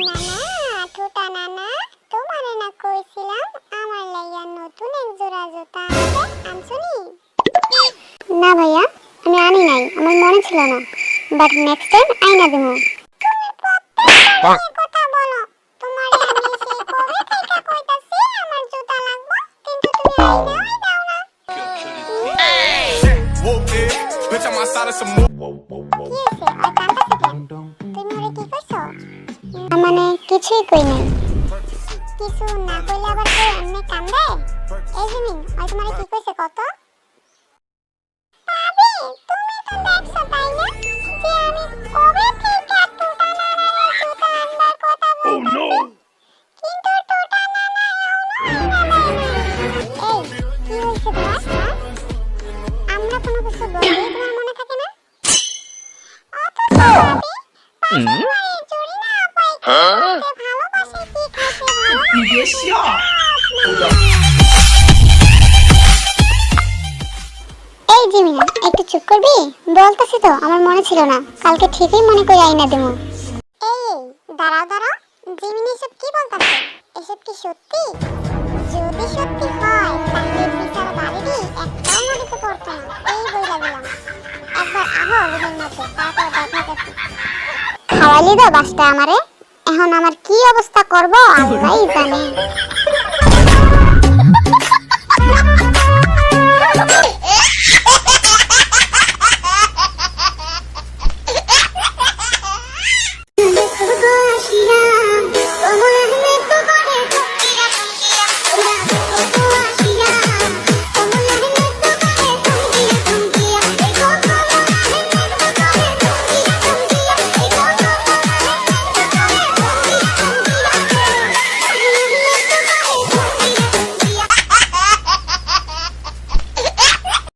নানা, টুটা নানা, তোমারে না কইছিলাম আমার লাইয়া নতুন এক জোড়া জুতা আনতে, আনছুনি? না ভাইয়া, আমি আনি নাই, আমার মনে ছিল না, বাট নেক্সট টাইম আইনা দিমু। তুমি প্রত্যেকবার এই কথা বলো, তোমারে আমি সেই কবে থেকে কইতাছি আমার জুতা লাগবে, কিন্তু তুমি আইনাই দাও না। Bitch, I'm outside of some more. কি হইছে? ওই কান্দাছে কেন? তুমি ওরে কি কইছো? মানে কিছুই কই নাই। কিছু না কইলে আবার কেউ এমনি কান্দে? এই জিমিন, ওই তোমারে কি কইছে কত? ভাবি, তুমি তো দেখছো তাই না? যে আমি কবে থেকে টুটা নানার জুতা আনবার কথা বলতাছি। কিন্তু টুটা নানা এখনো আইনা দেয় নাই। এই, কি হইছে তোমার? হ্যাঁ? আমরা কোনো কিছু বললেই তোমার মনে থাকে না? অথচ ভাবি, পাশের বাড়ির জরিনা আপাই কি করতে ভালোবাসে, কি খাইতে ভালোবাসে। এই জিমিনা, একটু চুপ করবি? বলতেছি তো আমার মনে ছিল না, কালকে ঠিকই মনে করে আইনা দেবো। এই দাঁড়াও দাঁড়াও, জিমিনা এসব কি বলতেছে? এসব কি সত্যি? যদি সত্যি হয় তাহলে বিচার বাড়িরই একটাও মরিতে পড়তো না, এই বইলা দিলাম। একবার আহো রুমের মধ্যে, তারপর দেখাইতেছি। খাওয়াইলি তো বাসটা আমারে, এখন আমার কি অবস্থা করবো আল্লাহই জানে।